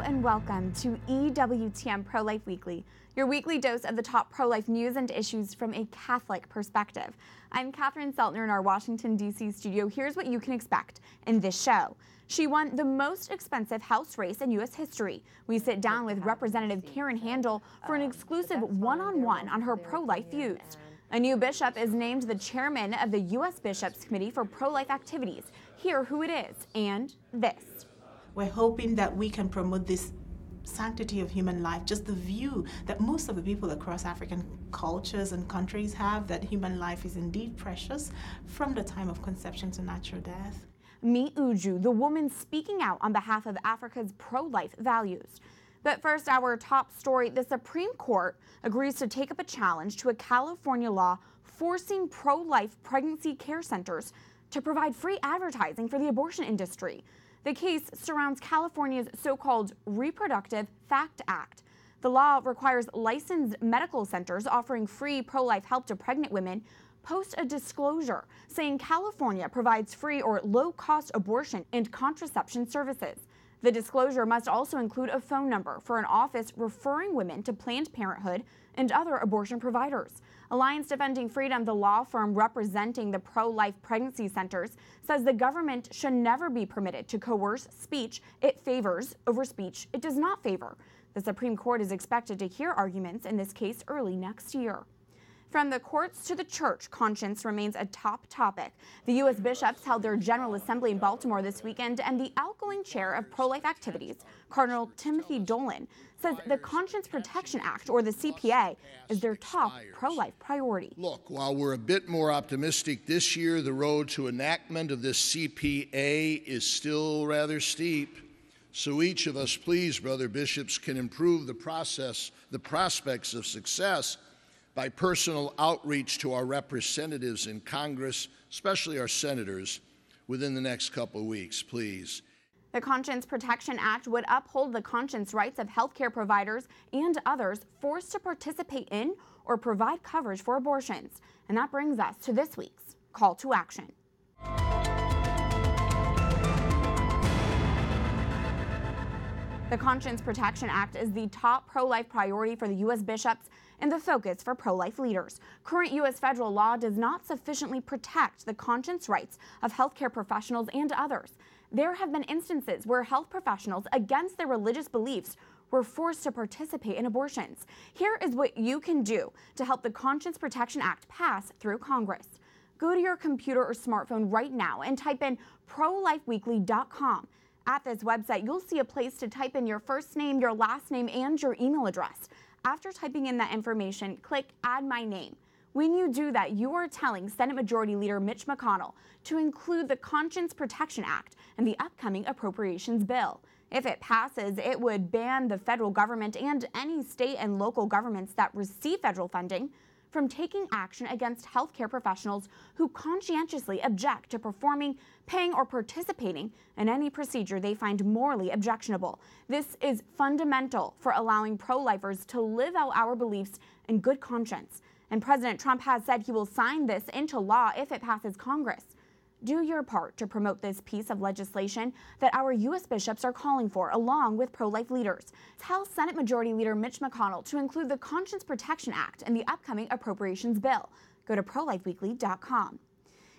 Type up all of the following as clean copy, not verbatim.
and welcome to EWTN Pro-Life Weekly, your weekly dose of the top pro-life news and issues from a Catholic perspective. I'm Szeltner in our Washington, D.C. studio. Here's what you can expect in this show. She won the most expensive House race in U.S. history. We sit down with Representative Karen Handel for an exclusive one-on-one on her pro-life views. A new bishop is named the chairman of the U.S. Bishops' Committee for Pro-Life Activities. Hear who it is and this. We're hoping that we can promote this sanctity of human life, just the view that most of the people across African cultures and countries have, that human life is indeed precious from the time of conception to natural death. Meet Uju, the woman speaking out on behalf of Africa's pro-life values. But first, our top story, the Supreme Court agrees to take up a challenge to a California law forcing pro-life pregnancy care centers to provide free advertising for the abortion industry. The case surrounds California's so-called Reproductive Fact Act. The law requires licensed medical centers offering free pro-life help to pregnant women post a disclosure saying California provides free or low-cost abortion and contraception services. The disclosure must also include a phone number for an office referring women to Planned Parenthood and other abortion providers. Alliance Defending Freedom, the law firm representing the pro-life pregnancy centers, says the government should never be permitted to coerce speech it favors over speech it does not favor. The Supreme Court is expected to hear arguments in this case early next year. From the courts to the church, conscience remains a top topic. The U.S. bishops held their General Assembly in Baltimore this weekend, and the outgoing chair of pro-life activities, Cardinal Timothy Dolan, says the Conscience Protection Act, or the CPA, is their top pro-life priority. Look, while we're a bit more optimistic this year, the road to enactment of this CPA is still rather steep. So each of us, please, brother bishops, can improve the prospects of success by personal outreach to our representatives in Congress, especially our senators, within the next couple of weeks, please. The Conscience Protection Act would uphold the conscience rights of healthcare providers and others forced to participate in or provide coverage for abortions. And that brings us to this week's Call to Action. The Conscience Protection Act is the top pro-life priority for the U.S. bishops and the focus for pro-life leaders. Current U.S. federal law does not sufficiently protect the conscience rights of healthcare professionals and others. There have been instances where health professionals, against their religious beliefs, were forced to participate in abortions. Here is what you can do to help the Conscience Protection Act pass through Congress. Go to your computer or smartphone right now and type in prolifeweekly.com. At this website, you'll see a place to type in your first name, your last name, and your email address. After typing in that information, click Add My Name. When you do that, you are telling Senate Majority Leader Mitch McConnell to include the Conscience Protection Act and the upcoming appropriations bill. If it passes, it would ban the federal government and any state and local governments that receive federal funding from taking action against healthcare professionals who conscientiously object to performing, paying, or participating in any procedure they find morally objectionable. This is fundamental for allowing pro-lifers to live out our beliefs in good conscience. And President Trump has said he will sign this into law if it passes Congress. Do your part to promote this piece of legislation that our U.S. bishops are calling for, along with pro-life leaders. Tell Senate Majority Leader Mitch McConnell to include the Conscience Protection Act in the upcoming appropriations bill. Go to prolifeweekly.com.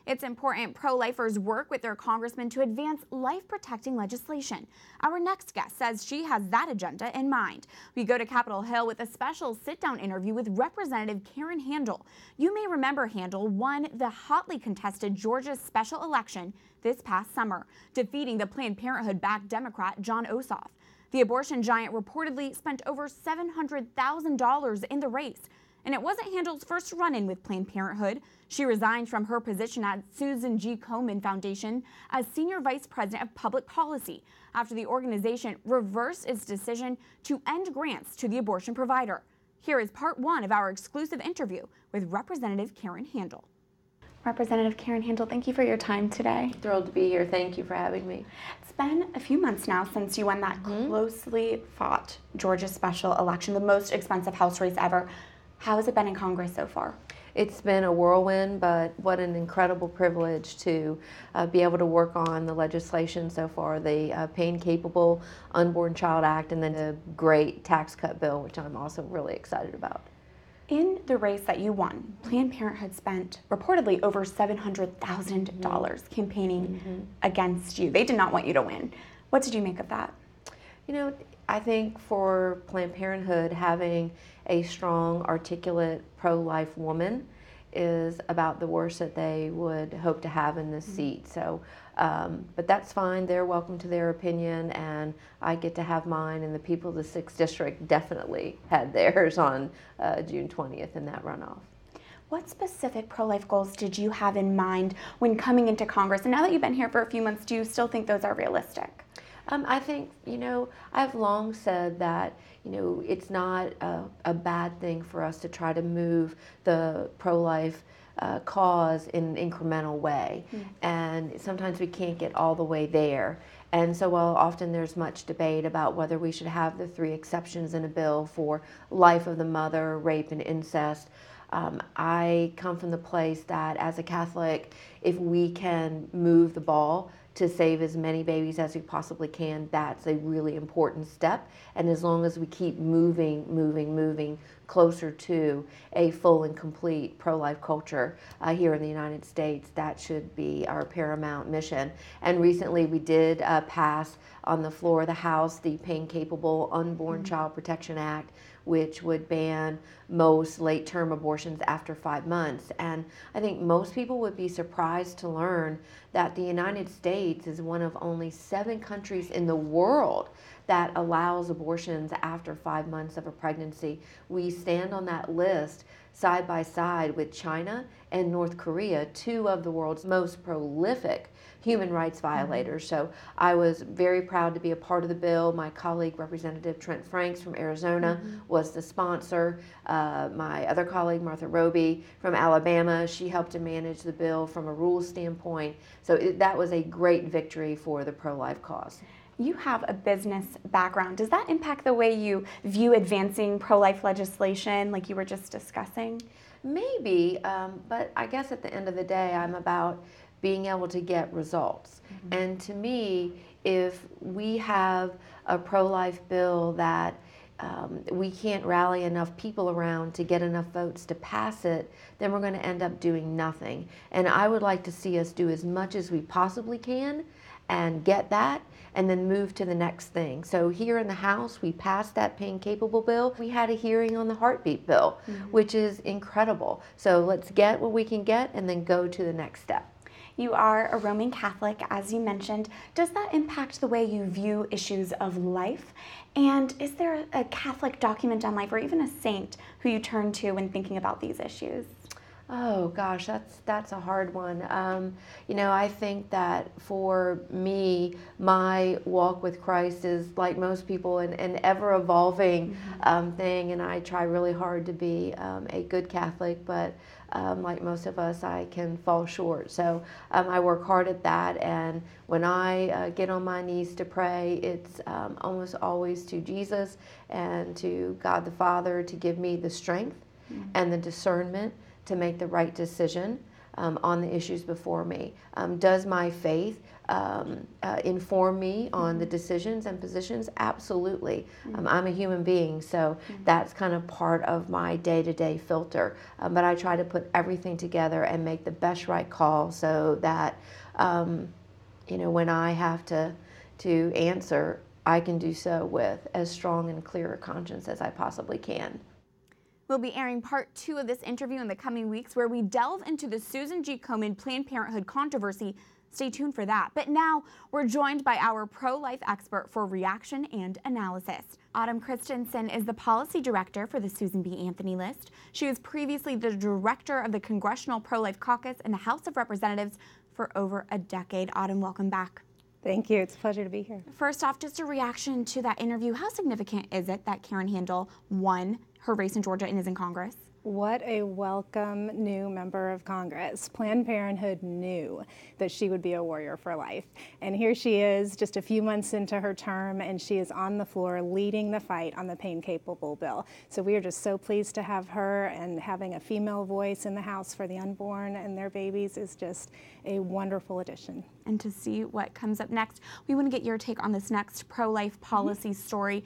It's important pro-lifers work with their congressmen to advance life-protecting legislation. Our next guest says she has that agenda in mind. We go to Capitol Hill with a special sit-down interview with Representative Karen Handel. You may remember Handel won the hotly contested Georgia special election this past summer, defeating the Planned Parenthood-backed Democrat Jon Ossoff. The abortion giant reportedly spent over $700,000 in the race. And it wasn't Handel's first run-in with Planned Parenthood. She resigned from her position at Susan G. Komen Foundation as Senior Vice President of Public Policy after the organization reversed its decision to end grants to the abortion provider. Here is part one of our exclusive interview with Representative Karen Handel. Representative Karen Handel, thank you for your time today. Thrilled to be here. Thank you for having me. It's been a few months now since you won that closely fought Georgia special election, the most expensive House race ever. How has it been in Congress so far? It's been a whirlwind, but what an incredible privilege to be able to work on the legislation so far, the Pain-Capable Unborn Child Act, and then the great tax cut bill, which I'm also really excited about. In the race that you won, Planned Parenthood spent reportedly over $700,000 campaigning against you. They did not want you to win. What did you make of that? You know, I think for Planned Parenthood, having a strong, articulate, pro-life woman is about the worst that they would hope to have in this seat. So, but that's fine. They're welcome to their opinion, and I get to have mine, and the people of the 6th District definitely had theirs on June 20th in that runoff. What specific pro-life goals did you have in mind when coming into Congress? And now that you've been here for a few months, do you still think those are realistic? I think, you know, I've long said that, you know, it's not a bad thing for us to try to move the pro-life cause in an incremental way. And sometimes we can't get all the way there. And so while often there's much debate about whether we should have the 3 exceptions in a bill for life of the mother, rape, and incest, I come from the place that as a Catholic, if we can move the ball to save as many babies as we possibly can, that's a really important step. And as long as we keep moving closer to a full and complete pro-life culture here in the United States, that should be our paramount mission. And recently we did pass on the floor of the House the Pain-Capable Unborn Child Protection Act, which would ban most late-term abortions after 5 months. And I think most people would be surprised to learn that the United States is one of only 7 countries in the world that allows abortions after 5 months of a pregnancy. We stand on that list side by side with China and North Korea, 2 of the world's most prolific human rights violators. So I was very proud to be a part of the bill. My colleague, Representative Trent Franks from Arizona, was the sponsor. My other colleague, Martha Roby from Alabama, she helped to manage the bill from a rules standpoint. So that was a great victory for the pro-life cause. You have a business background. Does that impact the way you view advancing pro-life legislation like you were just discussing? Maybe, but I guess at the end of the day, I'm about being able to get results. And to me, if we have a pro-life bill that we can't rally enough people around to get enough votes to pass it, then we're going to end up doing nothing. And I would like to see us do as much as we possibly can and get that, and then move to the next thing. So here in the House, we passed that pain-capable bill. We had a hearing on the heartbeat bill, which is incredible. So let's get what we can get and then go to the next step. You are a Roman Catholic, as you mentioned. Does that impact the way you view issues of life? And is there a Catholic document on life or even a saint who you turn to when thinking about these issues? Oh gosh, that's a hard one. You know, I think that for me, my walk with Christ is like most people an ever-evolving thing, and I try really hard to be a good Catholic, but like most of us, I can fall short. So I work hard at that, and when I get on my knees to pray, it's almost always to Jesus and to God the Father to give me the strength and the discernment to make the right decision on the issues before me. Does my faith inform me on the decisions and positions? Absolutely. I'm a human being, so that's kind of part of my day-to-day filter. But I try to put everything together and make the best right call so that, you know, when I have to answer, I can do so with as strong and clear a conscience as I possibly can. We'll be airing part 2 of this interview in the coming weeks, where we delve into the Susan G. Komen Planned Parenthood controversy. Stay tuned for that. But now we're joined by our pro-life expert for reaction and analysis. Autumn Christensen is the policy director for the Susan B. Anthony list. She was previously the director of the Congressional Pro-Life Caucus in the House of Representatives for over a decade. Autumn, welcome back. Thank you. It's a pleasure to be here. First off, just a reaction to that interview. How significant is it that Karen Handel won her race in Georgia and is in Congress? What a welcome new member of Congress. Planned Parenthood knew that she would be a warrior for life. And here she is just a few months into her term, and she is on the floor leading the fight on the pain-capable bill. So we are just so pleased to have her, and having a female voice in the House for the unborn and their babies is just a wonderful addition. And to see what comes up next, we want to get your take on this next pro-life policy story.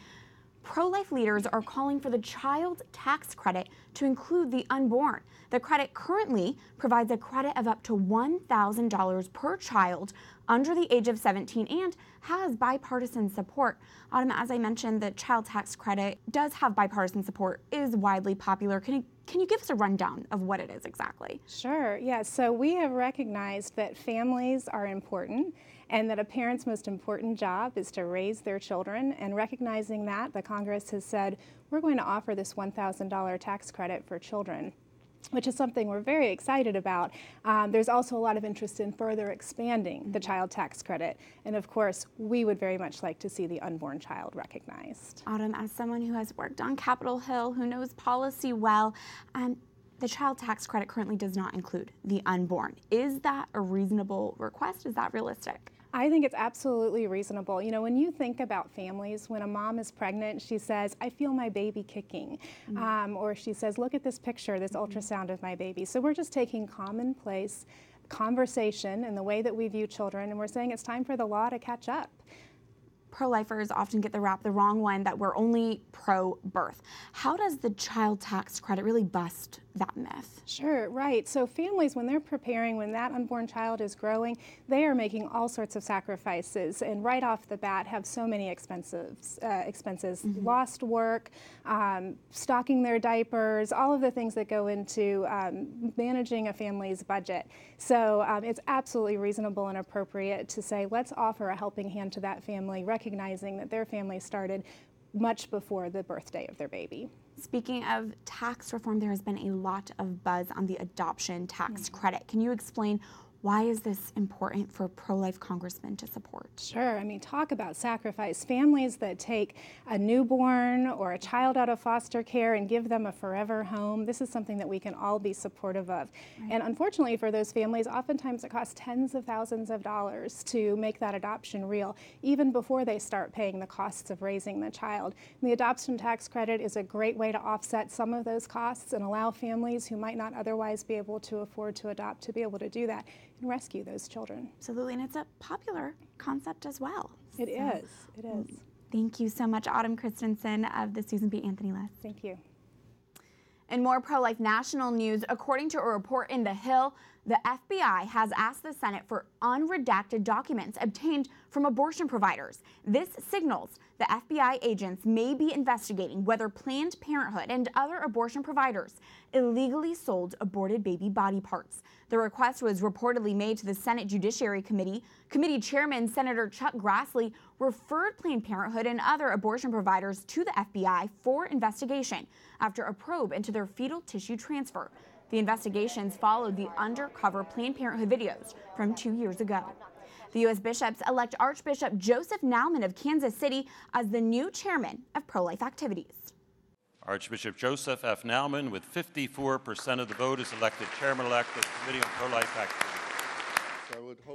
Pro-life leaders are calling for the child tax credit to include the unborn. The credit currently provides a credit of up to $1,000 per child under the age of 17 and has bipartisan support. Autumn, as I mentioned, the child tax credit does have bipartisan support, is widely popular. Can you give us a rundown of what it is exactly? Sure, yeah. So we have recognized that families are important and that a parent's most important job is to raise their children. And recognizing that, the Congress has said, we're going to offer this $1,000 tax credit for children, which is something we're very excited about. There's also a lot of interest in further expanding the child tax credit. And of course, we would very much like to see the unborn child recognized. Autumn, as someone who has worked on Capitol Hill, who knows policy well, the child tax credit currently does not include the unborn. Is that a reasonable request? Is that realistic? I think it's absolutely reasonable. You know, when you think about families, when a mom is pregnant, she says, I feel my baby kicking. Or she says, look at this picture, this ultrasound of my baby. So we're just taking commonplace conversation in the way that we view children, and we're saying it's time for the law to catch up. Pro-lifers often get the wrong one, that we're only pro-birth. How does the child tax credit really bust that myth? Sure, right. So families, when they're preparing, when that unborn child is growing, they are making all sorts of sacrifices, and right off the bat have so many expenses, lost work, stocking their diapers, all of the things that go into managing a family's budget. So it's absolutely reasonable and appropriate to say, let's offer a helping hand to that family, recognizing that their family started much before the birthday of their baby. Speaking of tax reform, there has been a lot of buzz on the adoption tax credit. Can you explain why is this important for pro-life congressmen to support? Sure. I mean, talk about sacrifice. Families that take a newborn or a child out of foster care and give them a forever home, this is something that we can all be supportive of. Right. And unfortunately for those families, oftentimes it costs tens of thousands of dollars to make that adoption real, even before they start paying the costs of raising the child. And the adoption tax credit is a great way to offset some of those costs and allow families who might not otherwise be able to afford to adopt to be able to do that and rescue those children. Absolutely, and it's a popular concept as well. It is. Thank you so much, Autumn Christensen of the Susan B. Anthony List. Thank you. In more pro-life national news, according to a report in The Hill, the FBI has asked the Senate for unredacted documents obtained from abortion providers. This signals the FBI agents may be investigating whether Planned Parenthood and other abortion providers illegally sold aborted baby body parts. The request was reportedly made to the Senate Judiciary Committee. Committee Chairman Senator Chuck Grassley referred Planned Parenthood and other abortion providers to the FBI for investigation after a probe into their fetal tissue transfer. The investigations followed the undercover Planned Parenthood videos from 2 years ago. The U.S. bishops elect Archbishop Joseph Naumann of Kansas City as the new chairman of pro-life activities. Archbishop Joseph F. Naumann, with 54% of the vote, is elected chairman-elect of the Committee on Pro-Life Activities.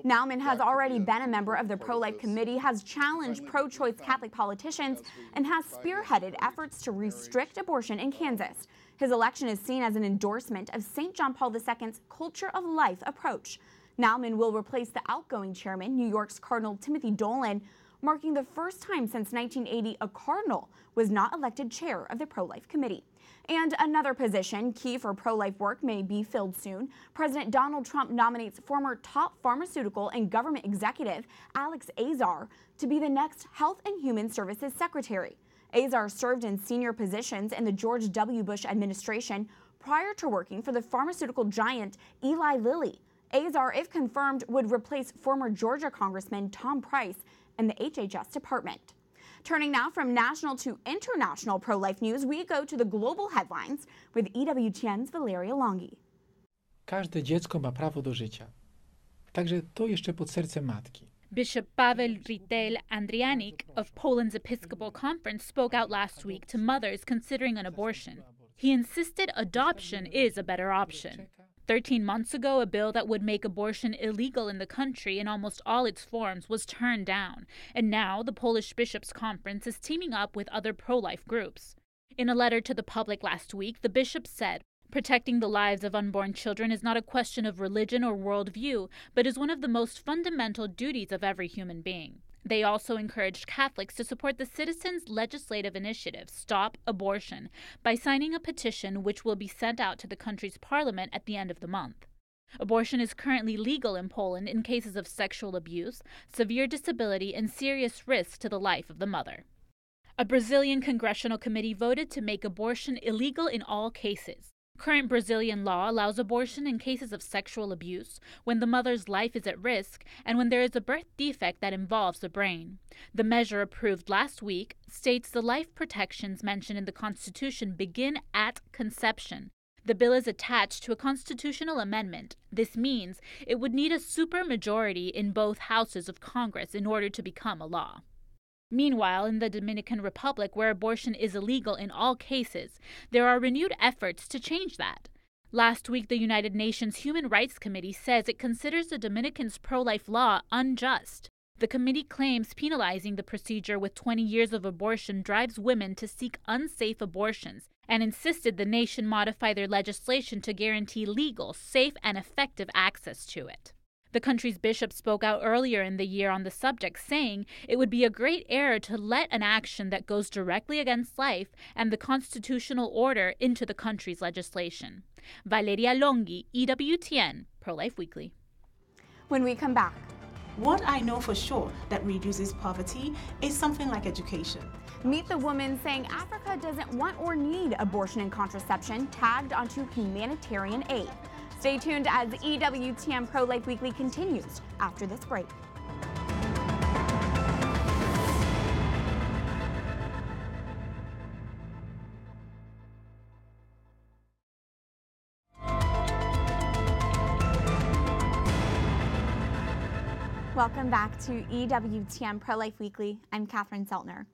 Naumann has already been a member of the Pro-Life Committee, has challenged pro-choice Catholic politicians, and has spearheaded efforts to restrict abortion in Kansas. His election is seen as an endorsement of St. John Paul II's culture of life approach. Naumann will replace the outgoing chairman, New York's Cardinal Timothy Dolan, marking the first time since 1980 a cardinal was not elected chair of the Pro-Life Committee. And another position key for pro-life work may be filled soon. President Donald Trump nominates former top pharmaceutical and government executive Alex Azar to be the next Health and Human Services Secretary. Azar served in senior positions in the George W. Bush administration prior to working for the pharmaceutical giant Eli Lilly. Azar, if confirmed, would replace former Georgia Congressman Tom Price in the HHS department. Turning now from national to international pro-life news, we go to the global headlines with EWTN's Valeria Longi. Każde dziecko ma prawo do życia. Także to jeszcze pod sercem matki. Bishop Paweł Rytel Andrianik of Poland's Episcopal Conference spoke out last week to mothers considering an abortion. He insisted adoption is a better option. 13 months ago, a bill that would make abortion illegal in the country in almost all its forms was turned down, and now the Polish Bishops' Conference is teaming up with other pro-life groups. In a letter to the public last week, the bishops said, "Protecting the lives of unborn children is not a question of religion or worldview, but is one of the most fundamental duties of every human being." They also encouraged Catholics to support the citizens' legislative initiative, Stop Abortion, by signing a petition which will be sent out to the country's parliament at the end of the month. Abortion is currently legal in Poland in cases of sexual abuse, severe disability, and serious risk to the life of the mother. A Brazilian congressional committee voted to make abortion illegal in all cases. Current Brazilian law allows abortion in cases of sexual abuse, when the mother's life is at risk, and when there is a birth defect that involves the brain. The measure approved last week states the life protections mentioned in the Constitution begin at conception. The bill is attached to a constitutional amendment. This means it would need a supermajority in both houses of Congress in order to become a law. Meanwhile, in the Dominican Republic, where abortion is illegal in all cases, there are renewed efforts to change that. Last week, the United Nations Human Rights Committee says it considers the Dominicans' pro-life law unjust. The committee claims penalizing the procedure with 20 years of abortion drives women to seek unsafe abortions, and insisted the nation modify their legislation to guarantee legal, safe, and effective access to it. The country's bishop spoke out earlier in the year on the subject, saying it would be a great error to let an action that goes directly against life and the constitutional order into the country's legislation. Valeria Longhi, EWTN, Pro-Life Weekly. When we come back, what I know for sure that reduces poverty is something like education. meet the woman saying Africa doesn't want or need abortion and contraception tagged onto humanitarian aid. Stay tuned as EWTN Pro-Life Weekly continues after this break. Welcome back to EWTN Pro-Life Weekly. I'm Catherine Szeltner.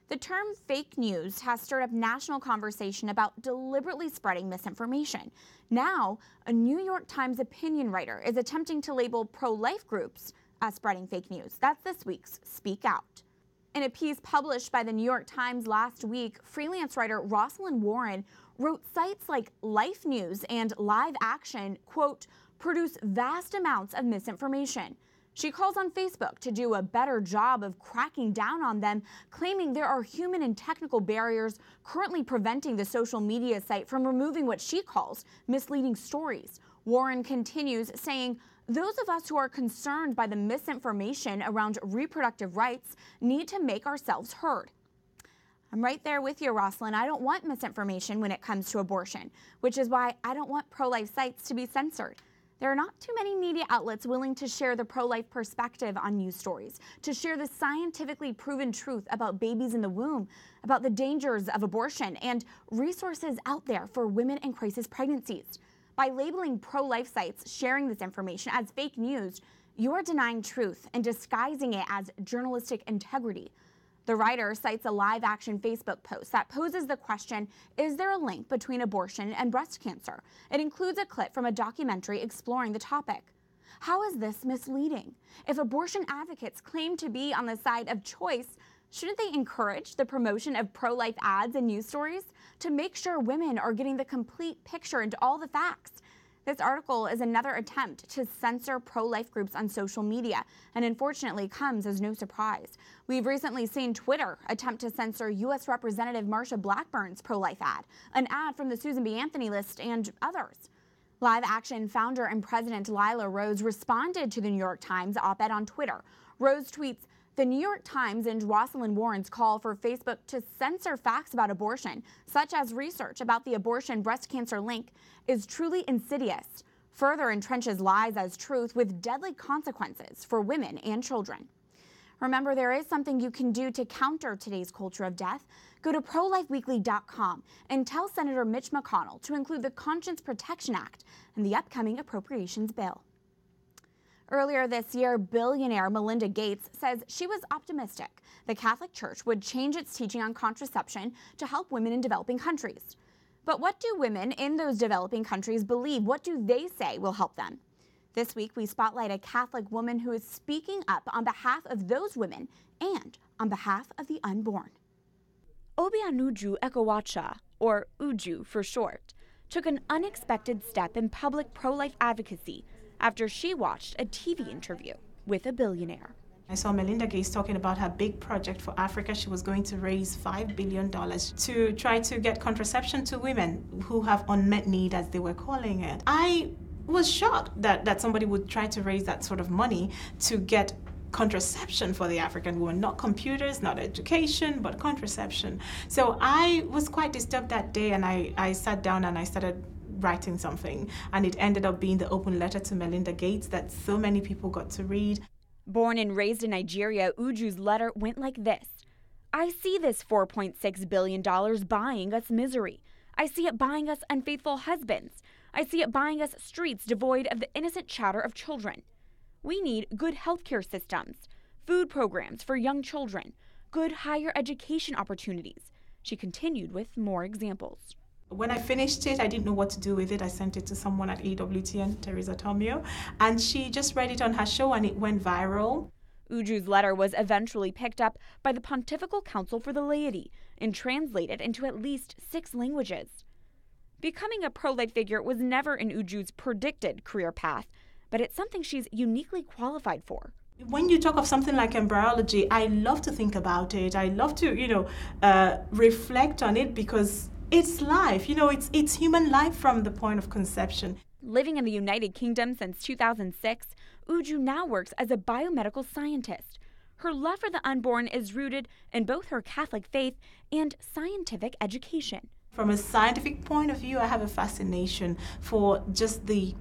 The term fake news has stirred up national conversation about deliberately spreading misinformation. Now, a New York Times opinion writer is attempting to label pro-life groups as spreading fake news. That's this week's Speak Out. In a piece published by the New York Times last week, freelance writer Rosalind Warren wrote sites like Life News and Live Action, quote, produce vast amounts of misinformation. She calls on Facebook to do a better job of cracking down on them, claiming there are human and technical barriers currently preventing the social media site from removing what she calls misleading stories. Warren continues, saying, those of us who are concerned by the misinformation around reproductive rights need to make ourselves heard. I'm right there with you, Rosalind. I don't want misinformation when it comes to abortion, which is why I don't want pro-life sites to be censored. There are not too many media outlets willing to share the pro-life perspective on news stories, to share the scientifically proven truth about babies in the womb, about the dangers of abortion, and resources out there for women in crisis pregnancies. By labeling pro-life sites sharing this information as fake news, you are denying truth and disguising it as journalistic integrity. The writer cites a Live Action Facebook post that poses the question, is there a link between abortion and breast cancer? It includes a clip from a documentary exploring the topic. How is this misleading? If abortion advocates claim to be on the side of choice, shouldn't they encourage the promotion of pro-life ads and news stories to make sure women are getting the complete picture and all the facts? This article is another attempt to censor pro-life groups on social media, and unfortunately comes as no surprise. We've recently seen Twitter attempt to censor U.S. Representative Marsha Blackburn's pro-life ad, an ad from the Susan B. Anthony list, and others. Live Action founder and president Lila Rose responded to the New York Times op-ed on Twitter. Rose tweets, the New York Times and Rosalind Warren's call for Facebook to censor facts about abortion, such as research about the abortion breast cancer link, is truly insidious. Further entrenches lies as truth with deadly consequences for women and children. Remember, there is something you can do to counter today's culture of death. Go to prolifeweekly.com and tell Senator Mitch McConnell to include the Conscience Protection Act in the upcoming appropriations bill. Earlier this year, billionaire Melinda Gates says she was optimistic the Catholic Church would change its teaching on contraception to help women in developing countries. But what do women in those developing countries believe? What do they say will help them? This week, we spotlight a Catholic woman who is speaking up on behalf of those women and on behalf of the unborn. Obianuju Ekeocha, or Uju for short, took an unexpected step in public pro-life advocacy after she watched a TV interview with a billionaire. I saw Melinda Gates talking about her big project for Africa. She was going to raise $5 billion to try to get contraception to women who have unmet need, as they were calling it. I was shocked that somebody would try to raise that sort of money to get contraception for the African woman, not computers, not education, but contraception. So I was quite disturbed that day, and I sat down and I started writing something, and it ended up being the open letter to Melinda Gates that so many people got to read. Born and raised in Nigeria, Uju's letter went like this. I see this $4.6 billion buying us misery. I see it buying us unfaithful husbands. I see it buying us streets devoid of the innocent chatter of children. We need good healthcare systems, food programs for young children, good higher education opportunities. She continued with more examples. When I finished it, I didn't know what to do with it. I sent it to someone at EWTN, Teresa Tomio, and she just read it on her show and it went viral. Uju's letter was eventually picked up by the Pontifical Council for the Laity and translated into at least 6 languages. Becoming a pro-life figure was never in Uju's predicted career path, but it's something she's uniquely qualified for. When you talk of something like embryology, I love to think about it. I love to, reflect on it because it's life. It's human life from the point of conception. Living in the United Kingdom since 2006, Uju now works as a biomedical scientist. Her love for the unborn is rooted in both her Catholic faith and scientific education. From a scientific point of view, I have a fascination for just the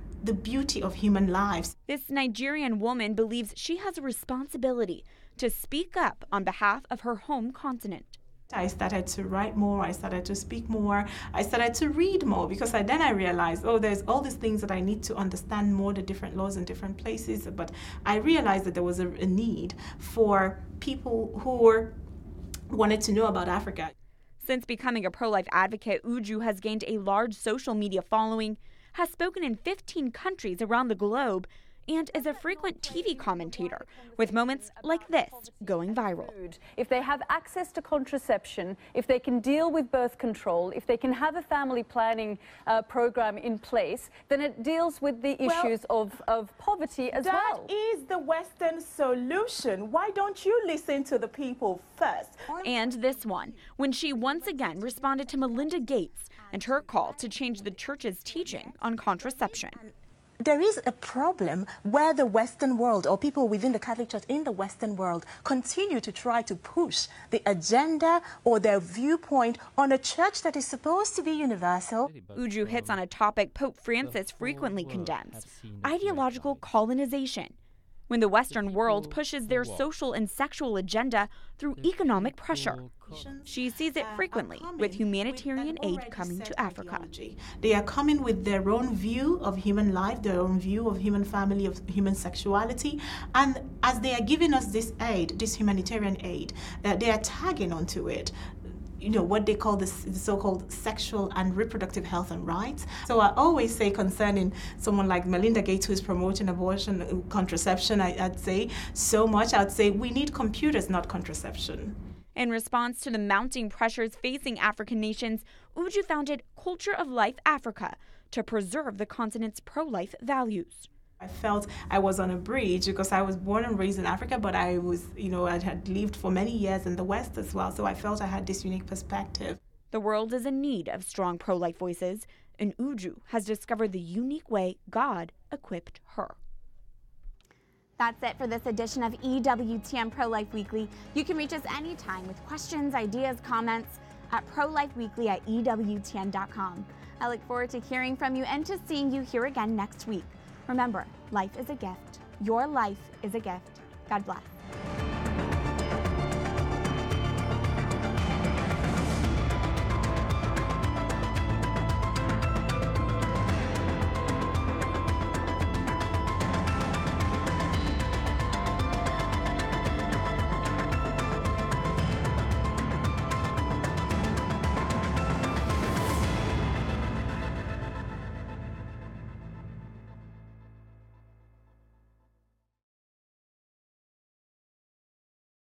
beauty of human lives. This Nigerian woman believes she has a responsibility to speak up on behalf of her home continent. I started to write more, I started to speak more, I started to read more because then I realized, there's all these things that I need to understand more, the different laws in different places. But I realized that there was a need for people who wanted to know about Africa. Since becoming a pro-life advocate, Uju has gained a large social media following, has spoken in 15 countries around the globe, and is a frequent TV commentator, with moments like this going viral. If they have access to contraception, if they can deal with birth control, if they can have a family planning program in place, then it deals with the issues of poverty as well. That is the Western solution. Why don't you listen to the people first? And this one, when she once again responded to Melinda Gates and her call to change the church's teaching on contraception. There is a problem where the Western world, or people within the Catholic Church in the Western world, continue to try to push the agenda or their viewpoint on a church that is supposed to be universal. Uju hits on a topic Pope Francis frequently condemns: ideological colonization. When the Western world pushes their social and sexual agenda through economic pressure. She sees it frequently with humanitarian aid coming to Africa. They are coming with their own view of human life, their own view of human family, of human sexuality. And as they are giving us this aid, this humanitarian aid, they are tagging onto it what they call the so-called sexual and reproductive health and rights. So I always say concerning someone like Melinda Gates, who is promoting abortion, contraception, I'd say we need computers, not contraception. In response to the mounting pressures facing African nations, Uju founded Culture of Life Africa to preserve the continent's pro-life values. I felt I was on a bridge because I was born and raised in Africa, but I was, I had lived for many years in the West as well, so I felt I had this unique perspective. The world is in need of strong pro-life voices, and Uju has discovered the unique way God equipped her. That's it for this edition of EWTN Pro-Life Weekly. You can reach us anytime with questions, ideas, comments at prolifeweekly@ewtn.com. I look forward to hearing from you and to seeing you here again next week. Remember, life is a gift. Your life is a gift. God bless.